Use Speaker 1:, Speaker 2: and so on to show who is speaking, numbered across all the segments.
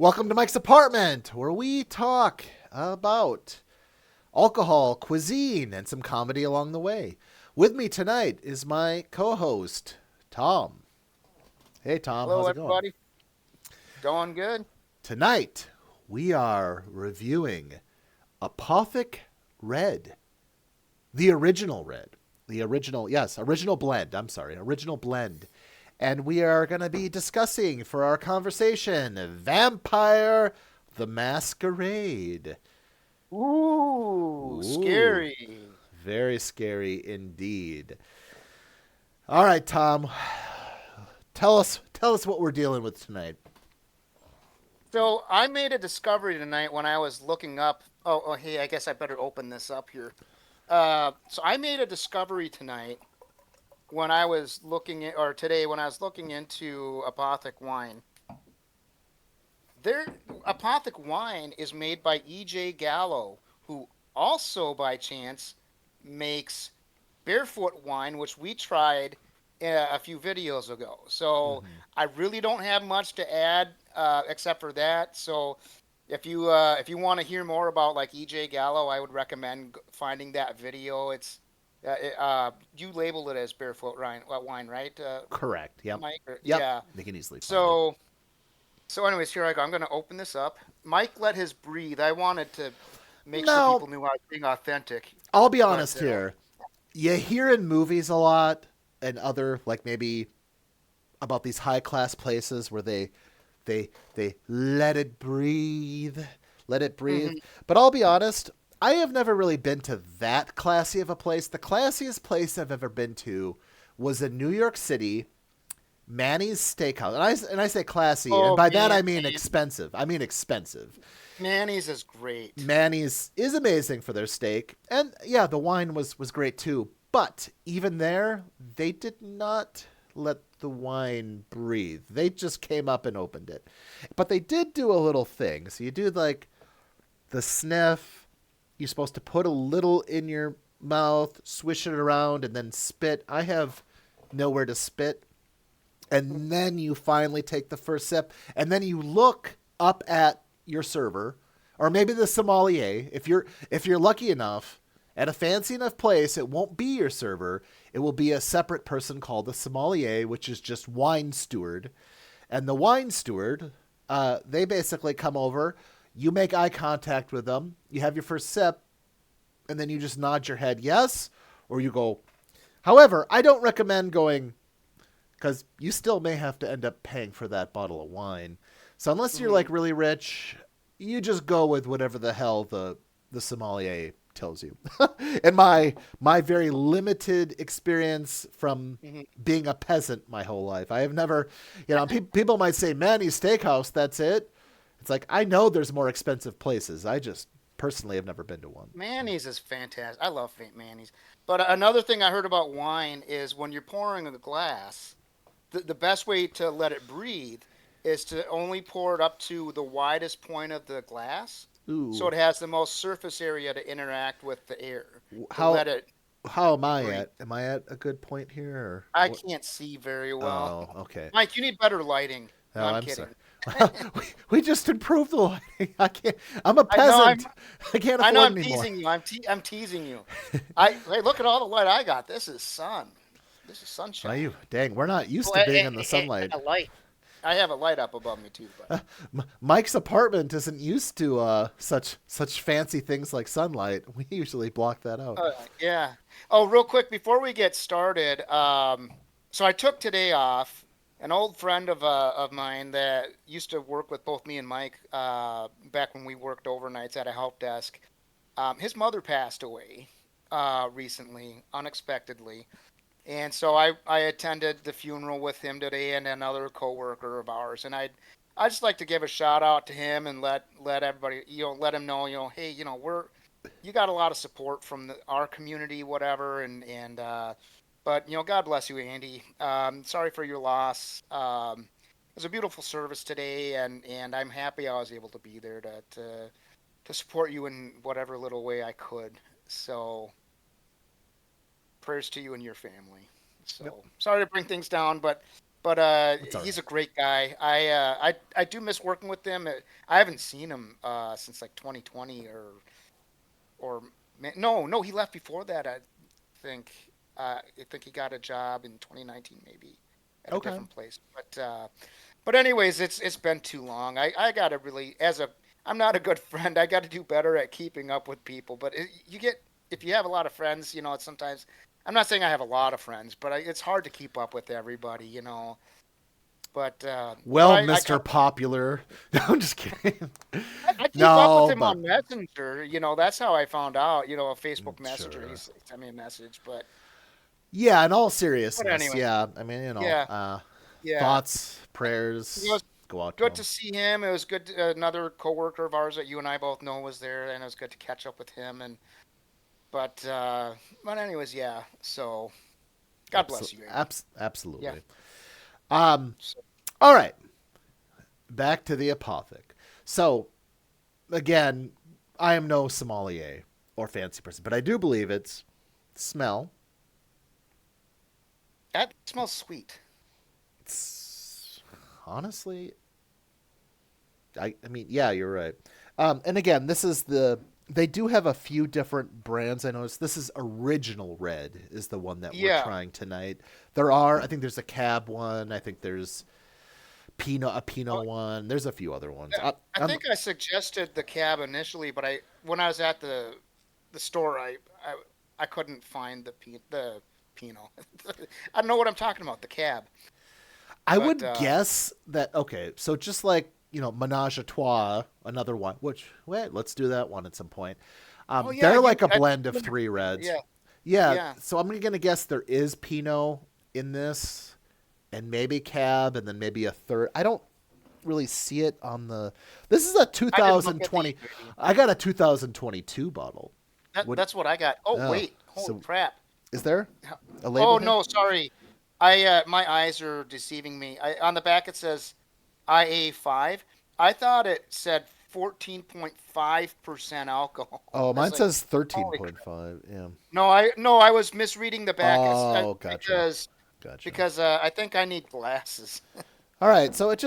Speaker 1: Welcome to Mike's apartment, where we talk about alcohol, cuisine, and some comedy along the way. With me tonight is my co-host, Thom. Hey, Thom,
Speaker 2: Hello,
Speaker 1: how's it going?
Speaker 2: everybody. Going good?
Speaker 1: Tonight, we are reviewing Apothic Red, the original red. Original blend. I'm sorry, original blend. And we are going to be discussing for our conversation Vampire the Masquerade.
Speaker 2: Ooh,
Speaker 1: Ooh,
Speaker 2: scary.
Speaker 1: very scary indeed. All right, Thom, tell us what we're dealing with tonight.
Speaker 2: So I made a discovery tonight when I was looking up. Hey, I guess I better open this up here. So I made a discovery tonight when I was looking at, or today when I was looking into Apothic wine. Their Apothic wine is made by E.J. Gallo, who also by chance makes barefoot wine, which we tried a few videos ago. So
Speaker 1: Mm-hmm.
Speaker 2: I really don't have much to add except for that. So if you want to hear more about like EJ Gallo, I would recommend finding that video. You labeled it as barefoot wine, right,
Speaker 1: Correct. Yep.
Speaker 2: Mike?
Speaker 1: Yep.
Speaker 2: Yeah.
Speaker 1: They can easily find it.
Speaker 2: So anyways, here I go. I'm going to open this up. Mike let his breathe. I wanted to make sure
Speaker 1: Now,
Speaker 2: people knew I was being authentic,
Speaker 1: I'll be
Speaker 2: but
Speaker 1: honest here. You hear in movies a lot and other like maybe about these high class places where they let it breathe, let it breathe.
Speaker 2: mhm.
Speaker 1: But I'll be honest, I have never really been to that classy of a place. The classiest place I've ever been to was in New York City, Manny's Steakhouse. And I say classy, and
Speaker 2: Oh
Speaker 1: by that
Speaker 2: man,
Speaker 1: I mean expensive. I mean expensive.
Speaker 2: Manny's is great.
Speaker 1: Manny's is amazing for their steak, and yeah, the wine was great too. But even there, they did not let the wine breathe. They just came up and opened it. But they did do a little thing. So you do like the sniff. You're supposed to put a little in your mouth, swish it around, and then spit. I have nowhere to spit. And then you finally take the first sip, and then you look up at your server, or maybe the sommelier. If you're lucky enough at a fancy enough place, it won't be your server. It will be a separate person called the sommelier, which is just wine steward. And the wine steward, they basically come over. You make eye contact with them. You have your first sip, and then you just nod your head yes, or you go. However, I don't recommend going because you still may have to end up paying for that bottle of wine. So unless you're
Speaker 2: Mhm.
Speaker 1: like really rich, you just go with whatever the hell the sommelier tells you. And my very limited experience from
Speaker 2: Mhm.
Speaker 1: being a peasant my whole life, I have never, people might say Manny's Steakhouse. That's it. It's like I know there's more expensive places. I just personally have never been to one.
Speaker 2: Mayonnaise is fantastic. I love mayonnaise. But another thing I heard about wine is when you're pouring in the glass, the best way to let it breathe is to only pour it up to the widest point of the glass, so
Speaker 1: Ooh,
Speaker 2: it has the most surface area to interact with the air to
Speaker 1: how
Speaker 2: let it
Speaker 1: how am I
Speaker 2: breathe.
Speaker 1: at? Am I at a good point here or
Speaker 2: I
Speaker 1: what?
Speaker 2: can't see very well.
Speaker 1: Oh, okay.
Speaker 2: Mike, you need better lighting. No,
Speaker 1: Oh,
Speaker 2: I'm
Speaker 1: I'm sorry.
Speaker 2: kidding.
Speaker 1: Well, we just improved the lighting. I can't. I'm a
Speaker 2: I know I'm
Speaker 1: peasant. I can't
Speaker 2: I know
Speaker 1: afford
Speaker 2: I'm
Speaker 1: anymore.
Speaker 2: teasing you. I'm teasing you. Hey, look at all the light I got. This is sun. This is
Speaker 1: Well, you
Speaker 2: sunshine.
Speaker 1: dang. We're not used
Speaker 2: Oh,
Speaker 1: to being in the
Speaker 2: and
Speaker 1: sunlight.
Speaker 2: a light. I have a light up above me too, but
Speaker 1: Mike's apartment isn't used to such fancy things like sunlight. We usually block that out.
Speaker 2: yeah. Oh, real quick before we get started, so I took today off. An old friend of mine that used to work with both me and Mike back when we worked overnights at a help desk. His mother passed away recently, unexpectedly, and so I attended the funeral with him today and another coworker of ours. And I just like to give a shout out to him and let everybody let him know hey we're you got a lot of support from our community whatever and but God bless you, Andy. Sorry for your loss. It was a beautiful service today, and I'm happy I was able to be there to support you in whatever little way I could. So prayers to you and your family.
Speaker 1: Yep.
Speaker 2: So sorry to bring things down, but But
Speaker 1: It's all
Speaker 2: he's a
Speaker 1: right.
Speaker 2: great guy. I do miss working with him. I haven't seen him since like 2020 or no, he left before that. Think I think he got a job in 2019 maybe at a
Speaker 1: Okay.
Speaker 2: different place. But anyways, it's been too long. I gotta really I'm not a good friend. I got to do better at keeping up with people. But you get if you have a lot of friends, it's sometimes I'm not saying I have a lot of friends, but it's hard to keep up with everybody. But
Speaker 1: Well,
Speaker 2: I
Speaker 1: Mr.
Speaker 2: kind
Speaker 1: Popular. No, I'm just kidding.
Speaker 2: I keep up with
Speaker 1: No,
Speaker 2: him
Speaker 1: but
Speaker 2: on Messenger. That's how I found out. A Facebook Messenger.
Speaker 1: sure.
Speaker 2: He sent me a message, but
Speaker 1: Yeah, in all
Speaker 2: but
Speaker 1: seriousness,
Speaker 2: anyway,
Speaker 1: yeah. I mean,
Speaker 2: yeah, yeah.
Speaker 1: thoughts,
Speaker 2: It was
Speaker 1: prayers go out to
Speaker 2: good
Speaker 1: him.
Speaker 2: to see him. It was good. Another coworker of ours that you and I both know was there, and it was good to catch up with him. But but anyways, yeah. So God bless you, Aaron. Yeah.
Speaker 1: Absolutely. Um,
Speaker 2: So,
Speaker 1: all right, back to the Apothic. So, again, I am no sommelier or fancy person, but I do believe it's smell.
Speaker 2: that smells sweet.
Speaker 1: It's honestly, I mean, yeah, you're right. And again, this is they do have a few different brands. I noticed this is Original Red is the one that we're
Speaker 2: Yeah.
Speaker 1: trying tonight. I think there's a Cab one. I think there's a Pinot one. There's a few other ones.
Speaker 2: Yeah, I think I suggested the cab initially, but when I was at the store, I couldn't find the Pinot. I don't know what I'm talking about, the cab.
Speaker 1: I
Speaker 2: But
Speaker 1: would guess that okay, so just like Menage a Trois, another one. Which wait, let's do that one at some point.
Speaker 2: oh yeah,
Speaker 1: They're
Speaker 2: you
Speaker 1: like a
Speaker 2: I
Speaker 1: blend of
Speaker 2: remember,
Speaker 1: three reds.
Speaker 2: yeah,
Speaker 1: Yeah,
Speaker 2: yeah.
Speaker 1: so I'm gonna guess there is Pinot in this, and maybe Cab, and then maybe a third. I don't really see it on the. This is a
Speaker 2: I didn't look at the
Speaker 1: 2020.
Speaker 2: ingredient.
Speaker 1: I got a 2022 bottle. Would
Speaker 2: That's what I got. Oh
Speaker 1: oh
Speaker 2: wait, holy
Speaker 1: so
Speaker 2: crap.
Speaker 1: is there a label
Speaker 2: Oh
Speaker 1: here?
Speaker 2: no, sorry. My eyes are deceiving me. On the back it says IA5. I thought it said 14.5% alcohol.
Speaker 1: Oh,
Speaker 2: I was
Speaker 1: mine
Speaker 2: like,
Speaker 1: says
Speaker 2: holy
Speaker 1: 13.5. Yeah.
Speaker 2: No, I was misreading the back.
Speaker 1: Oh, gotcha.
Speaker 2: Because
Speaker 1: Gotcha.
Speaker 2: I think I need glasses.
Speaker 1: All right, so
Speaker 2: I-
Speaker 1: it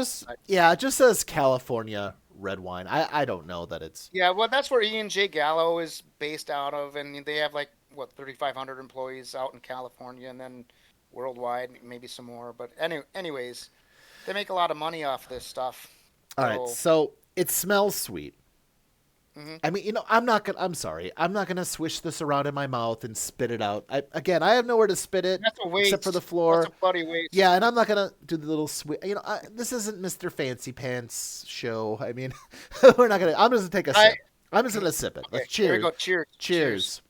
Speaker 1: just says California red wine. I don't know that it's
Speaker 2: Yeah, well, that's where Ian J. Gallo is based out of, and they have like what 3,500 employees out in California, and then worldwide, maybe some more. But anyways, they make a lot of money off this stuff.
Speaker 1: all right.
Speaker 2: So,
Speaker 1: So it smells sweet.
Speaker 2: mhm.
Speaker 1: I mean, I'm sorry. I'm not gonna swish this around in my mouth and spit it out. I have nowhere to spit it
Speaker 2: That's a
Speaker 1: except for the
Speaker 2: waste. That's
Speaker 1: floor.
Speaker 2: a bloody waste.
Speaker 1: Yeah, and I'm not gonna do the little sweet. This isn't Mr. Fancy Pants show. I mean, we're not gonna. I'm just gonna take a
Speaker 2: I
Speaker 1: sip. I'm just gonna sip it.
Speaker 2: Okay.
Speaker 1: Let's
Speaker 2: Here we
Speaker 1: cheers.
Speaker 2: go. Cheers. Cheers.
Speaker 1: Cheers.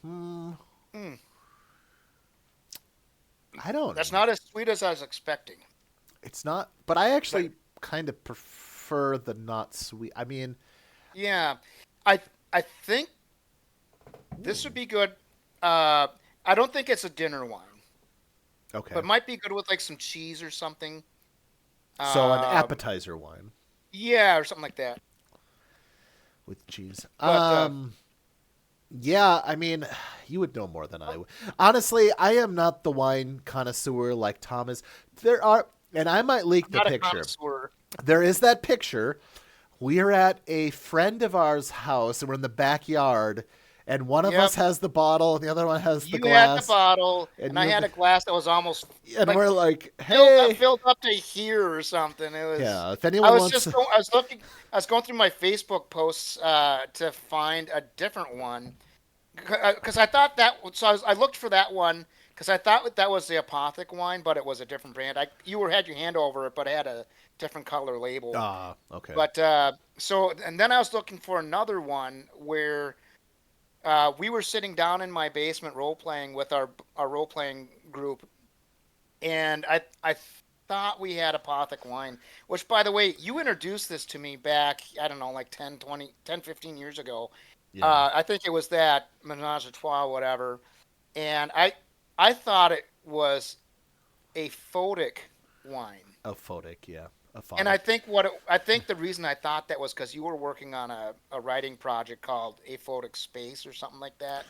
Speaker 1: Hmm.
Speaker 2: Mm,
Speaker 1: I don't.
Speaker 2: that's not as sweet as I was expecting.
Speaker 1: It's not, but I
Speaker 2: But
Speaker 1: actually kind of prefer the not sweet. I mean,
Speaker 2: yeah, I I think this would be good. Uh, I don't think it's a dinner wine,
Speaker 1: okay.
Speaker 2: but might be good with like some cheese or something.
Speaker 1: So an
Speaker 2: Um,
Speaker 1: appetizer wine
Speaker 2: yeah, or something like that.
Speaker 1: with cheese.
Speaker 2: But
Speaker 1: Yeah, I mean, you would know more than I would. Honestly, I am not the wine connoisseur like Thom is. There are, and I might leak
Speaker 2: I'm
Speaker 1: the
Speaker 2: not a
Speaker 1: picture.
Speaker 2: connoisseur.
Speaker 1: There is that picture. We are at a friend of ours' house, and we're in the backyard, and one of
Speaker 2: Yep,
Speaker 1: us has the bottle, and the other one has the
Speaker 2: you had the
Speaker 1: glass,
Speaker 2: bottle,
Speaker 1: and
Speaker 2: and I
Speaker 1: you have
Speaker 2: had
Speaker 1: the,
Speaker 2: a glass that was almost
Speaker 1: and
Speaker 2: like
Speaker 1: we're like, hey,
Speaker 2: filled up to here or something. It was.
Speaker 1: yeah. If
Speaker 2: I
Speaker 1: anyone
Speaker 2: was
Speaker 1: wants,
Speaker 2: just going. I was looking. I was going through my Facebook posts to find a different one because I thought that. So I looked for that one because I thought that was the Apothic wine, but it was a different brand. Had your hand over it, but it had a different color label.
Speaker 1: okay,
Speaker 2: But and then I was looking for another one where we were sitting down in my basement role playing with our role playing group, and I thought we had Apothic wine, which by the way, you introduced this to me back, I don't know, like 10, 20, 10, 15 years ago.
Speaker 1: yeah,
Speaker 2: I think it was that Menage a Trois, whatever, and I thought it was a photic wine.
Speaker 1: a photic, yeah, a
Speaker 2: And I
Speaker 1: phonic.
Speaker 2: think I think the reason I thought that was because you were working on a writing project called Aphotic Space or something like that.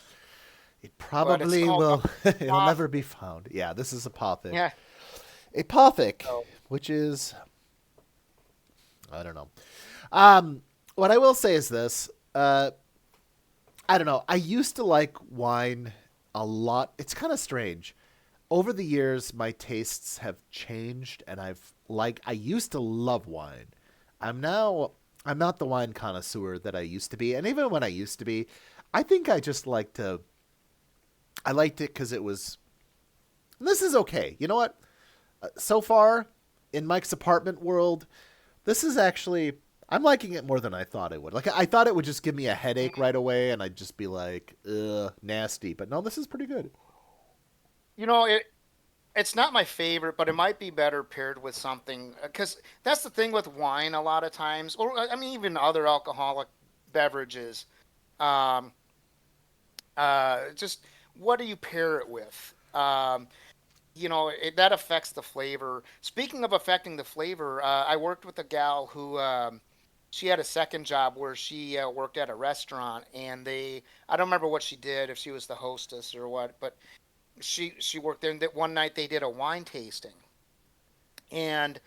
Speaker 1: It
Speaker 2: but it's
Speaker 1: probably
Speaker 2: called
Speaker 1: will. It'll never
Speaker 2: Apothic.
Speaker 1: be found. Yeah, this is Apothic.
Speaker 2: Yeah.
Speaker 1: Apothic,
Speaker 2: So,
Speaker 1: which is I don't know. Um, what I will say is this. I don't know. I used to like wine a lot. It's kind of strange. Over the years, my tastes have changed, and I used to love wine. I'm not the wine connoisseur that I used to be, and even when I used to be, I think I liked it because it was. This is okay. You know what? So far, in Mike's apartment world, this is actually I'm liking it more than I thought it would. Like I thought it would just give me a headache right away, and I'd just be like, ugh, nasty. But no, this is pretty good.
Speaker 2: you know, it's not my favorite, but it might be better paired with something. Because that's the thing with wine a lot of times, or I mean, even other alcoholic beverages. Um, just what do you pair it with? That affects the flavor. Speaking of affecting the flavor, I worked with a gal who she had a second job where she worked at a restaurant, and I don't remember what she did, if she was the hostess or what, but she worked there. And that one night they did a wine tasting, and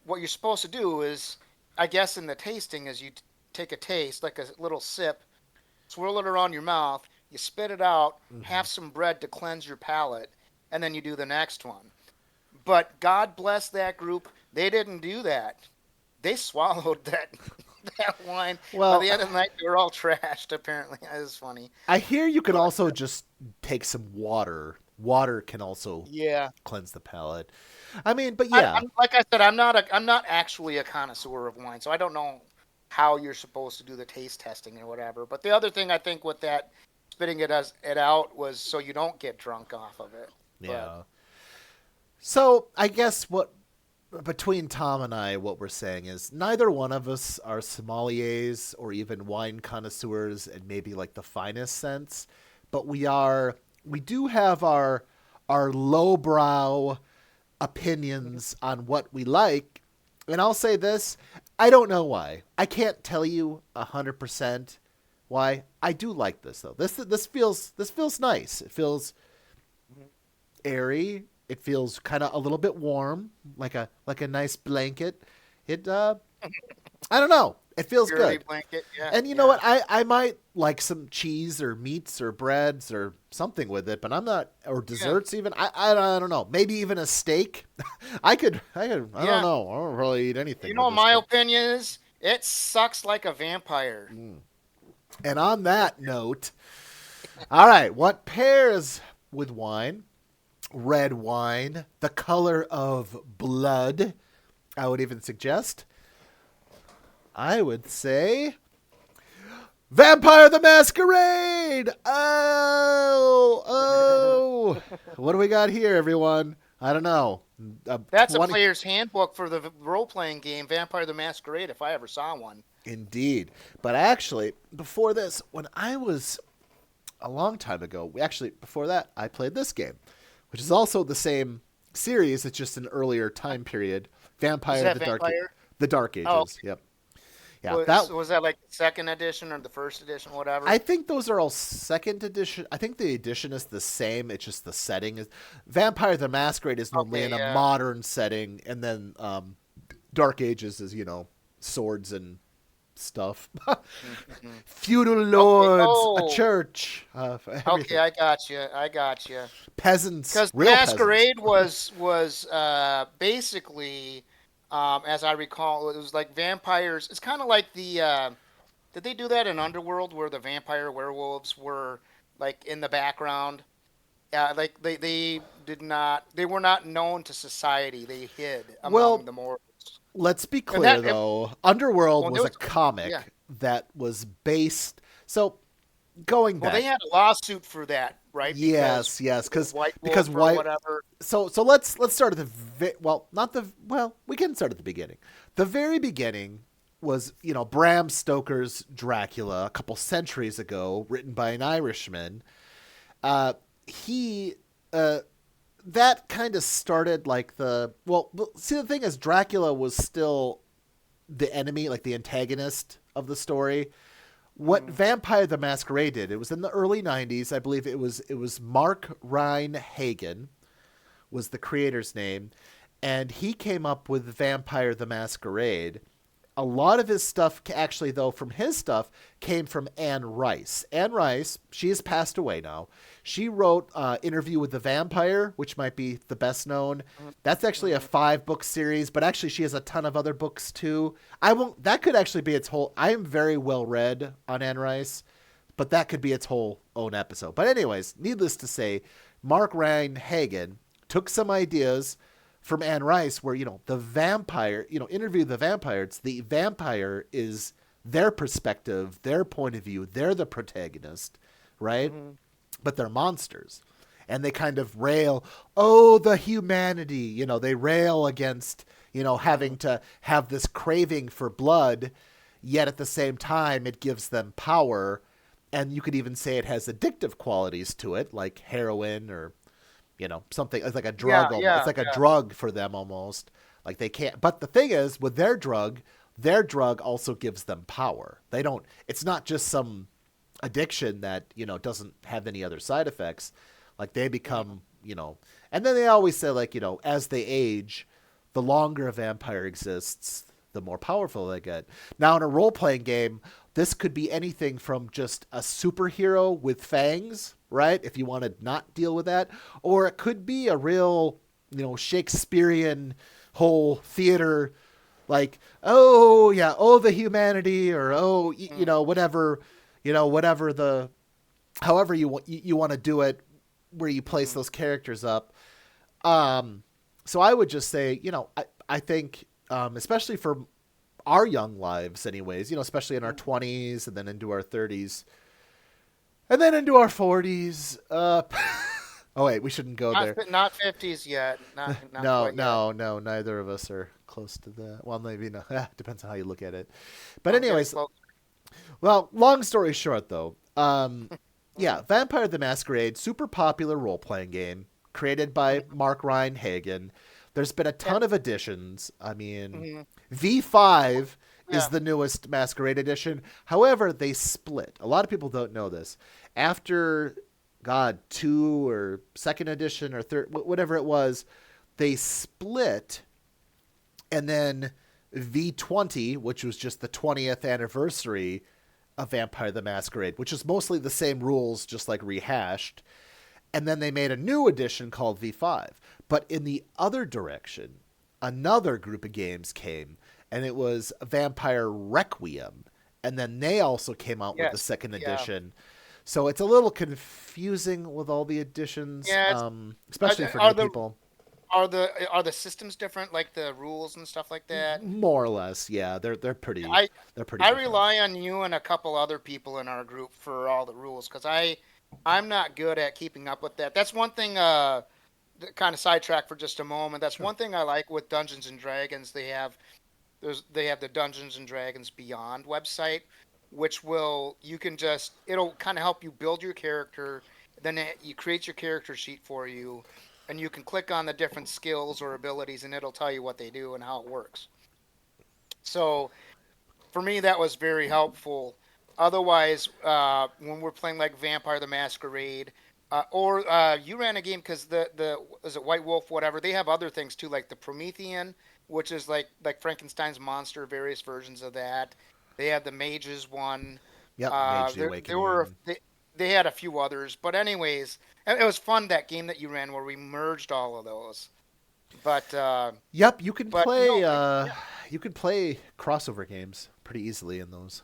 Speaker 2: what you're supposed to do is, I guess, in the tasting, is you take a taste, like a little sip, swirl it around your mouth, you spit it out,
Speaker 1: Hmm.
Speaker 2: have some bread to cleanse your palate, and then you do the next one. But God bless that group. They didn't do that. They swallowed that that wine. By
Speaker 1: Well,
Speaker 2: the end of the night, they were all trashed. Apparently, that is funny.
Speaker 1: I hear you can
Speaker 2: But
Speaker 1: also just take some water. Water can also
Speaker 2: yeah,
Speaker 1: cleanse the palate. I mean, but yeah,
Speaker 2: I'm like I said, I'm not actually a connoisseur of wine, so I don't know how you're supposed to do the taste testing or whatever. But the other thing I think with that spitting it out was so you don't get drunk off of it. But
Speaker 1: yeah. So I guess what between Tom and I, what we're saying is neither one of us are sommeliers or even wine connoisseurs in maybe like the finest sense, but we do have our lowbrow opinions on what we like. And I'll say this, I don't know why. I can't tell you 100% why. I do like this though. This feels nice. It feels airy. It feels kind of a little bit warm, like a nice blanket. It I don't know. It feels
Speaker 2: purity
Speaker 1: good.
Speaker 2: blanket, yeah,
Speaker 1: And you know
Speaker 2: yeah.
Speaker 1: what? I might like some cheese or meats or breads or something with it, but I'm not or
Speaker 2: Yeah,
Speaker 1: desserts even. I don't know. Maybe even a steak. I don't
Speaker 2: yeah.
Speaker 1: know. I don't really eat anything
Speaker 2: You
Speaker 1: with
Speaker 2: know,
Speaker 1: this,
Speaker 2: my
Speaker 1: but
Speaker 2: opinion is it sucks like a vampire.
Speaker 1: and on that note, all right, what pairs with wine? Red wine, the color of blood. I would even suggest. I would say Vampire the Masquerade. Oh. What do we got here, everyone? I don't know.
Speaker 2: That's a
Speaker 1: 20
Speaker 2: player's handbook for the role-playing game Vampire the Masquerade, if I ever saw one.
Speaker 1: indeed. But actually, before this, when I was a long time ago, before that, I played this game, which is also the same series. It's just an earlier time period.
Speaker 2: Is
Speaker 1: Vampire
Speaker 2: that Vampire?
Speaker 1: The Dark
Speaker 2: Oh,
Speaker 1: Ages. Yep. Yeah, that
Speaker 2: was that like the second edition or the first edition, whatever?
Speaker 1: I think those are all second edition. I think the edition is the same. It's just the setting is Vampire the Masquerade is normally in
Speaker 2: Okay,
Speaker 1: a
Speaker 2: yeah.
Speaker 1: modern setting, and then Dark Ages is swords and stuff,
Speaker 2: Mm-hmm.
Speaker 1: feudal
Speaker 2: Okay.
Speaker 1: lords, a
Speaker 2: Oh,
Speaker 1: church,
Speaker 2: okay.
Speaker 1: everything,
Speaker 2: I got you. I got you.
Speaker 1: peasants,
Speaker 2: Because
Speaker 1: real peasants.
Speaker 2: Masquerade was basically, as I recall, it was like vampires. It's kind of like the. Did they do that in Underworld where the vampire werewolves were like in the background? Yeah, like they were not known to society. They hid among
Speaker 1: Well,
Speaker 2: the mortals.
Speaker 1: let's be
Speaker 2: And
Speaker 1: clear though. Underworld
Speaker 2: well, there
Speaker 1: was a
Speaker 2: was yeah.
Speaker 1: comic that was based. So going
Speaker 2: Well, they
Speaker 1: back,
Speaker 2: had a lawsuit for that, right? Because
Speaker 1: yes,
Speaker 2: White
Speaker 1: because
Speaker 2: Wolf or
Speaker 1: white
Speaker 2: whatever.
Speaker 1: so let's start at well, not the well, we can start at the beginning. The very beginning was, Bram Stoker's Dracula a couple centuries ago, written by an Irishman. He that kind of started like see, the thing is Dracula was still the enemy, like the antagonist of the story, What Vampire the Masquerade did, it was in the early 90s. I believe it was Mark Ryan Hagen was the creator's name, and he came up with Vampire the Masquerade. A lot of his stuff, actually, though, from his stuff, came from Anne Rice. Anne Rice, she has passed away now. She wrote Interview with the Vampire, which might be the best known. That's actually a 5-book series, but actually she has a ton of other books, too. I won't. That could actually be its whole... I am very well read on Anne Rice, but that could be its whole own episode. But anyways, needless to say, Mark Ryan Hagen took some ideas from Anne Rice where, the vampire, Interview the Vampire, the vampire is their perspective, their point of view. They're the protagonist, right? But they're monsters. And they kind of rail, oh, the humanity. They rail against, having to have this craving for blood, yet at the same time it gives them power. And you could even say it has addictive qualities to it, like heroin or something. It's like a drug. It's like a drug for them almost. Like they can't. But the thing is, with their drug also gives them power. They don't. It's not just some addiction that doesn't have any other side effects. Like they become and then they always say, like, as they age, the longer a vampire exists, the more powerful they get. Now in a role playing game, this could be anything from just a superhero with fangs, right? If you want to not deal with that. Or it could be a real, Shakespearean whole theater, like, oh, yeah, oh, the humanity, or, oh, whatever, whatever however you want to do it, where you place those characters up. So I would just say, I think, especially for our young lives anyways, especially in our 20s and then into our 30s and then into our 40s. Oh wait, we shouldn't go there.
Speaker 2: Not 50s yet. Not
Speaker 1: No, neither of us are close to that. Well, maybe no. Depends on how you look at it. But anyways, well, long story short though, yeah, Vampire the Masquerade, super popular role-playing game created by Mark Ryan Hagen. There's been a ton of editions. I mean, V5 is the newest Masquerade edition. However, they split. A lot of people don't know this. After, 2 or 2nd edition or 3rd, whatever it was, they split. And then V20, which was just the 20th anniversary of Vampire the Masquerade, which is mostly the same rules, just like rehashed. And then they made a new edition called V5. But in the other direction, another group of games came, and it was Vampire Requiem. And then they also came out with the 2nd edition. So it's a little confusing with all the editions, especially for new people.
Speaker 2: Are the systems different, like the rules and stuff like that?
Speaker 1: More or less, yeah. They're pretty.
Speaker 2: I
Speaker 1: different.
Speaker 2: rely on you and a couple other people in our group for all the rules because I'm not good at keeping up with that. That's one thing. Kind of sidetrack for just a moment. That's one thing I like with Dungeons and Dragons. They have the Dungeons and Dragons Beyond website, which it'll kind of help you build your character. Then you create your character sheet for you, and you can click on the different skills or abilities, and it'll tell you what they do and how it works. So, for me, that was very helpful. Otherwise, when we're playing like Vampire the Masquerade, or you ran a game because is it White Wolf, whatever, they have other things too, like the Promethean, which is like Frankenstein's monster, various versions of that. They had the Mages one.
Speaker 1: Yep, Mage the Awakening.
Speaker 2: They had a few others, but anyways, it was fun, that game that you ran where we merged all of those. But
Speaker 1: yep, you can play you can play crossover games pretty easily in those.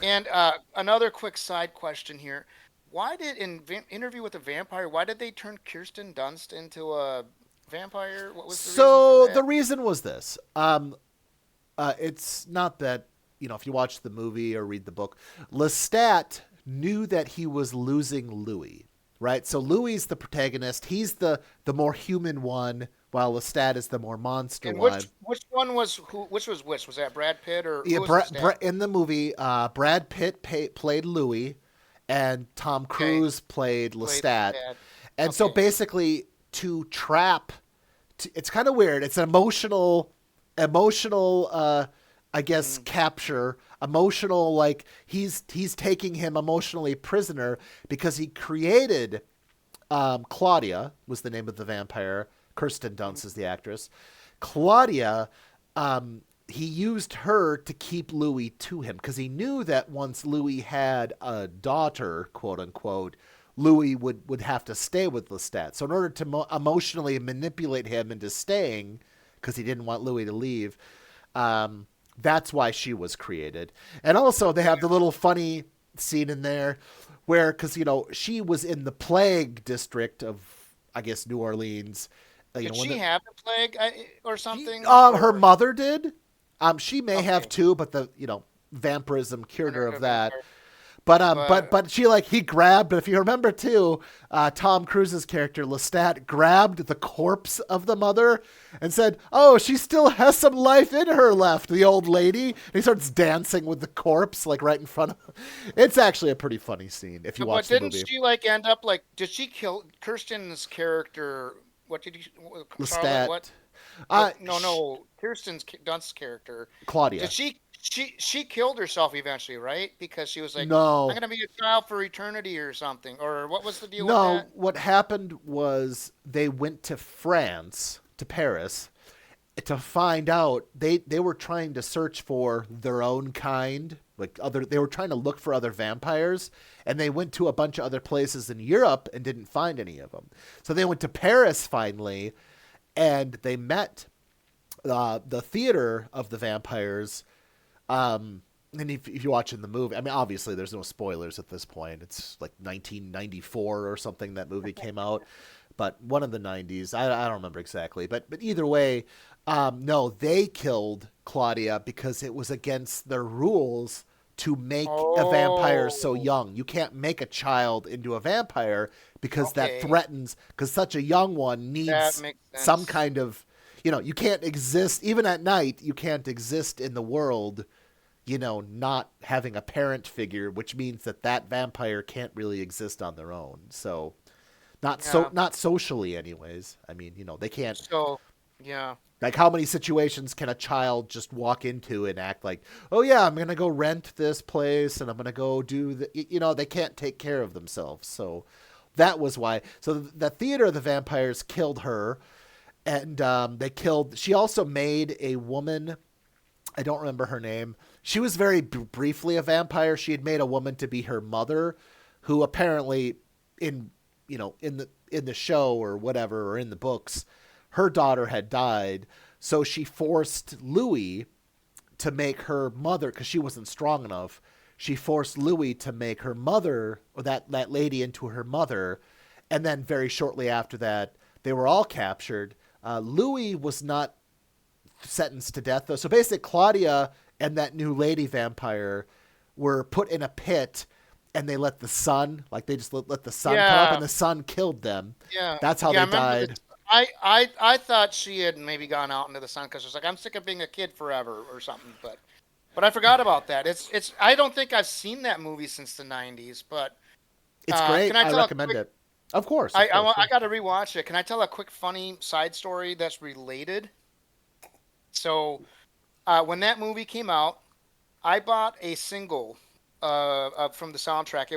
Speaker 2: And another quick side question here. Why did in Interview with the Vampire, why did they turn Kirsten Dunst into a vampire? What was the reason for that?
Speaker 1: The reason was this. It's not that, if you watch the movie or read the book, Lestat knew that he was losing Louis, right? So Louis the protagonist. He's the more human one, while Lestat is the more monster one.
Speaker 2: Which one was who? Which was which? Was that Brad Pitt or
Speaker 1: yeah? In the movie, Brad Pitt played Louis, and Tom Cruise played Lestat. And so basically, to trap, it's kind of weird. It's an emotional I guess,
Speaker 2: Mm.
Speaker 1: capture, emotional, like he's taking him emotionally prisoner because he created Claudia was the name of the vampire. Kirsten
Speaker 2: Mm.
Speaker 1: Dunst is the actress. Claudia, he used her to keep Louis to him because he knew that once Louis had a daughter, quote unquote, Louis would have to stay with Lestat. So in order to emotionally manipulate him into staying, because he didn't want Louis to leave, um, that's why she was created. And also, they have the little funny scene in there where, because, she was in the plague district of, I guess, New Orleans.
Speaker 2: Did
Speaker 1: When
Speaker 2: she have the plague or
Speaker 1: she,
Speaker 2: something?
Speaker 1: her
Speaker 2: Or
Speaker 1: mother did. She may have
Speaker 2: okay,
Speaker 1: too, but vampirism
Speaker 2: I
Speaker 1: cured
Speaker 2: never
Speaker 1: her
Speaker 2: knew
Speaker 1: of
Speaker 2: a
Speaker 1: that.
Speaker 2: vampire,
Speaker 1: But
Speaker 2: but
Speaker 1: she he grabbed. But if you remember too, Tom Cruise's character Lestat grabbed the corpse of the mother and said, "Oh, she still has some life in her left." The old lady. And he starts dancing with the corpse like right in front of. It's actually a pretty funny scene if you
Speaker 2: but
Speaker 1: watch the
Speaker 2: didn't
Speaker 1: movie.
Speaker 2: she like end up like? Did she kill Kirsten's character? What did you, Charlotte? What?
Speaker 1: Lestat,
Speaker 2: What?
Speaker 1: uh,
Speaker 2: No,
Speaker 1: sh-
Speaker 2: no. Kirsten's Dunst's character. Did
Speaker 1: Claudia.
Speaker 2: she killed herself eventually, right? Because she was like, I'm
Speaker 1: No,
Speaker 2: gonna be a child for eternity or something. Or what was the deal with
Speaker 1: no.
Speaker 2: that?
Speaker 1: What happened was they went to France, to Paris, to find out they were trying to search for their own kind, like other they were trying to look for other vampires, and they went to a bunch of other places in Europe and didn't find any of them. So they went to Paris finally, and they met the theater of the vampires. And if you watch in the movie, I mean, obviously there's no spoilers at this point. It's like 1994 or something that movie came out, but one of the 90s. I don't remember exactly, but either way, no, they killed Claudia because it was against their rules to make a vampire so
Speaker 2: Oh,
Speaker 1: young. You can't make a child into a vampire because that
Speaker 2: okay.
Speaker 1: threatens, because such a young one
Speaker 2: That
Speaker 1: needs
Speaker 2: makes
Speaker 1: some
Speaker 2: sense.
Speaker 1: kind of, you can't exist, even at night, you can't exist in the world, not having a parent figure, which means that vampire can't really exist on their own. So
Speaker 2: Yeah.
Speaker 1: not socially anyways. I mean, they can't,
Speaker 2: So, yeah.
Speaker 1: like, how many situations can a child just walk into and act like, "Oh yeah, I'm going to go rent this place and I'm going to go do they can't take care of themselves. So that was why. So the theater of the vampires killed her, and they killed, she also made a woman, I don't remember her name. She was very briefly a vampire. She had made a woman to be her mother, who apparently in in the show or whatever, or in the books, her daughter had died. So she forced Louis to make her mother, because she wasn't strong enough. She forced Louis to make her mother, or that lady, into her mother. And then very shortly after that, they were all captured. Louis was not sentenced to death, though. So basically, Claudia and that new lady vampire were put in a pit, and they let the sun, like they just let the sun come up, and
Speaker 2: Yeah.
Speaker 1: the sun killed them.
Speaker 2: Yeah.
Speaker 1: That's how
Speaker 2: Yeah, I
Speaker 1: they
Speaker 2: remember this.
Speaker 1: died.
Speaker 2: I thought she had maybe gone out into the sun because she was like, I'm sick of being a kid forever or something. But I forgot about that. It's. I don't think I've seen that movie since the '90s. But
Speaker 1: It's
Speaker 2: can
Speaker 1: great.
Speaker 2: I
Speaker 1: I
Speaker 2: tell a
Speaker 1: recommend
Speaker 2: quick?
Speaker 1: it. Of course, of course,
Speaker 2: I
Speaker 1: sure.
Speaker 2: got to rewatch it. Can I tell a quick funny side story that's related? So when that movie came out, I bought a single from the soundtrack.